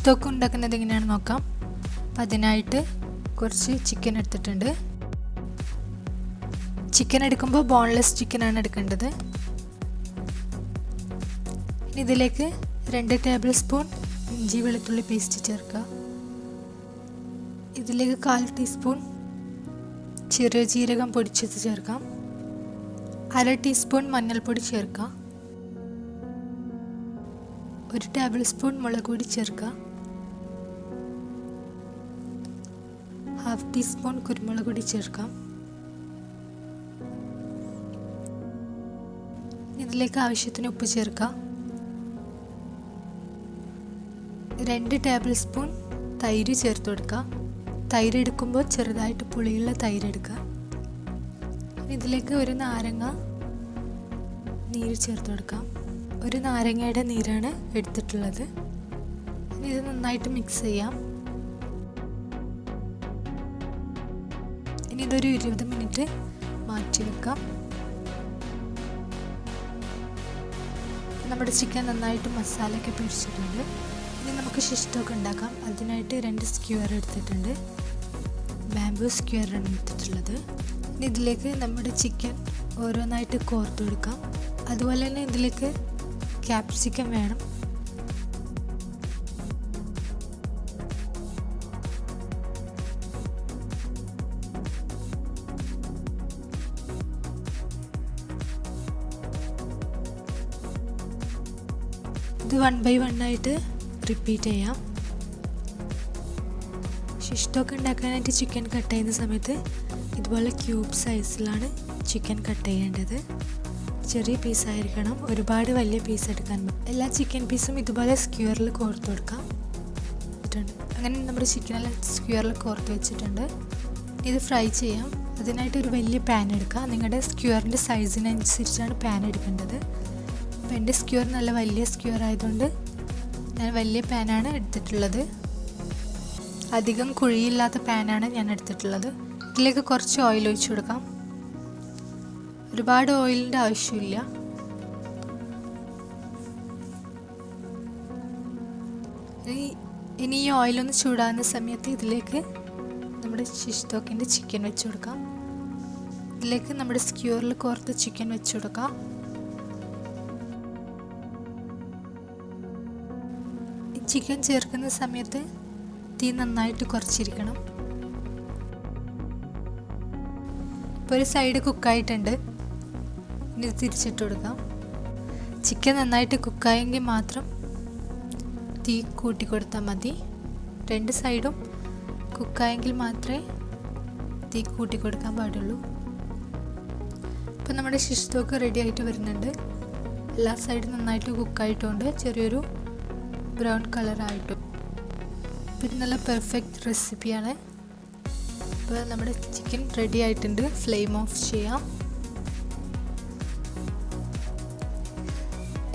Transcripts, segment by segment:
തോക്ക് ഉണ്ടാക്കുന്നത് എങ്ങനെയാണെന്ന് നോക്കാം. അപ്പം അതിനായിട്ട് കുറച്ച് ചിക്കൻ എടുത്തിട്ടുണ്ട്. ചിക്കൻ എടുക്കുമ്പോൾ ബോൺലെസ് ചിക്കനാണ് എടുക്കേണ്ടത്. ഇനി ഇതിലേക്ക് 2 ടേബിൾ സ്പൂൺ ഇഞ്ചി വെളുത്തുള്ളി പേസ്റ്റ് ചേർക്കുക. ഇതിലേക്ക് 1/4 ടീസ്പൂൺ ചെറിയ ജീരകം പൊടിച്ചത് ചേർക്കാം. 1/2 ടീസ്പൂൺ മഞ്ഞൾപ്പൊടി ചേർക്കാം. 1 ടേബിൾ സ്പൂൺ മുളക് പൊടി ചേർക്കുക. 1/2 ടീസ്പൂൺ കുരുമുളക് പൊടി ചേർക്കാം. ഇതിലേക്ക് ആവശ്യത്തിന് ഉപ്പ് ചേർക്കാം. 2 ടേബിൾ സ്പൂൺ തൈര് ചേർത്ത് കൊടുക്കുക. തൈര് എടുക്കുമ്പോൾ ചെറുതായിട്ട് പുളിയുള്ള തൈര് എടുക്കുക. ഇതിലേക്ക് 1 നാരങ്ങ നീര് ചേർത്ത് കൊടുക്കാം. 1 നാരങ്ങയുടെ നീരാണ് എടുത്തിട്ടുള്ളത്. ഇത് നന്നായിട്ട് മിക്സ് ചെയ്യാം. ഇനി ഇതൊരു 20 മിനിറ്റ് മാറ്റി വെക്കാം. നമ്മുടെ ചിക്കൻ നന്നായിട്ട് മസാലയൊക്കെ പിടിച്ചിട്ടുണ്ട്. ഇനി നമുക്ക് ശിഷ്ടമൊക്കെ ഉണ്ടാക്കാം. അതിനായിട്ട് 2 സ്ക്യൂർ എടുത്തിട്ടുണ്ട്. ബാംബൂ സ്ക്യൂറാണ് എടുത്തിട്ടുള്ളത്. ഇനി ഇതിലേക്ക് നമ്മുടെ ചിക്കൻ ഓരോന്നായിട്ട് കോർത്ത് കൊടുക്കാം. അതുപോലെ തന്നെ ഇതിലേക്ക് ക്യാപ്സിക്കം വേണം. ഇത് 1 by 1 ആയിട്ട് റിപ്പീറ്റ് ചെയ്യാം. ശിഷ്ടമൊക്കെ ഉണ്ടാക്കാനായിട്ട് ചിക്കൻ കട്ട് ചെയ്യുന്ന സമയത്ത് ഇതുപോലെ ക്യൂബ് സൈസിലാണ് ചിക്കൻ കട്ട് ചെയ്യേണ്ടത്. ചെറിയ പീസായിരിക്കണം, ഒരുപാട് വലിയ പീസ് എടുക്കാൻ പറ്റും. എല്ലാ ചിക്കൻ പീസും ഇതുപോലെ സ്ക്യൂറിൽ കോർത്ത് കൊടുക്കാം. അങ്ങനെ നമ്മുടെ ചിക്കനെല്ലാം സ്ക്യൂറിൽ കോർത്ത് വെച്ചിട്ടുണ്ട്. ഇത് ഫ്രൈ ചെയ്യാം. അതിനായിട്ട് ഒരു വലിയ പാൻ എടുക്കുക. നിങ്ങളുടെ സ്ക്യൂറിൻ്റെ സൈസിനനുസരിച്ചാണ് പാൻ എടുക്കേണ്ടത്. അപ്പോൾ എൻ്റെ സ്ക്യൂർ നല്ല വലിയ സ്ക്യൂർ ആയതുകൊണ്ട് ഞാൻ വലിയ പാനാണ് എടുത്തിട്ടുള്ളത്. അധികം കുഴിയില്ലാത്ത പാനാണ് ഞാൻ എടുത്തിട്ടുള്ളത്. ഇതിലേക്ക് കുറച്ച് ഓയിൽ ഒഴിച്ചു കൊടുക്കാം. ഒരുപാട് ഓയിലിൻ്റെ ആവശ്യമില്ല. ഇനി ഈ ഓയിലൊന്ന് ചൂടാകുന്ന സമയത്ത് ഇതിലേക്ക് നമ്മുടെ ശിഷ്ടോക്കിൻ്റെ ചിക്കൻ വെച്ച് കൊടുക്കാം. ഇതിലേക്ക് നമ്മുടെ സ്ക്യൂറിൽ കോർത്ത് ചിക്കൻ വെച്ച് കൊടുക്കാം. ചിക്കൻ ചേർക്കുന്ന സമയത്ത് തീ നന്നായിട്ട് കുറച്ചിരിക്കണം. ഇപ്പോൾ ഒരു സൈഡ് കുക്കായിട്ടുണ്ട്. ഇനി തിരിച്ചിട്ട് കൊടുക്കാം. ചിക്കൻ നന്നായിട്ട് കുക്കായെങ്കിൽ മാത്രം തീ കൂട്ടി കൊടുത്താൽ മതി. 2 സൈഡും കുക്കായെങ്കിൽ മാത്രമേ തീ കൂട്ടി കൊടുക്കാൻ പാടുള്ളൂ. ഇപ്പോൾ നമ്മുടെ ശിഷ്ടമൊക്കെ റെഡി ആയിട്ട് വരുന്നുണ്ട്. എല്ലാ സൈഡും നന്നായിട്ട് കുക്കായിട്ടുണ്ട്. ചെറിയൊരു ബ്രൗൺ കളറായിട്ടും. ഇത് നല്ല പെർഫെക്റ്റ് റെസിപ്പിയാണ്. ഇപ്പോൾ നമ്മുടെ ചിക്കൻ റെഡി ആയിട്ടുണ്ട്. ഫ്ലെയിം ഓഫ് ചെയ്യാം.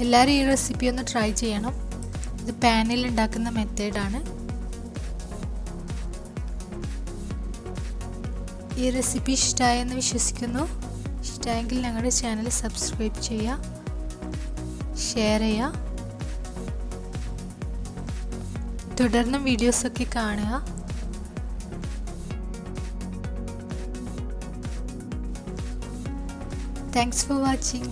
എല്ലാവരും ഈ റെസിപ്പി ഒന്ന് ട്രൈ ചെയ്യണം. ഇത് പാനിൽ ഉണ്ടാക്കുന്ന മെത്തേഡാണ്. ഈ റെസിപ്പി ഇഷ്ടമായെന്ന് വിശ്വസിക്കുന്നു. ഇഷ്ടമായെങ്കിൽ ഞങ്ങളുടെ ചാനൽ സബ്സ്ക്രൈബ് ചെയ്യുക, ഷെയർ ചെയ്യുക. തുടർന്നും വീഡിയോസൊക്കെ കാണുക. Thanks for watching.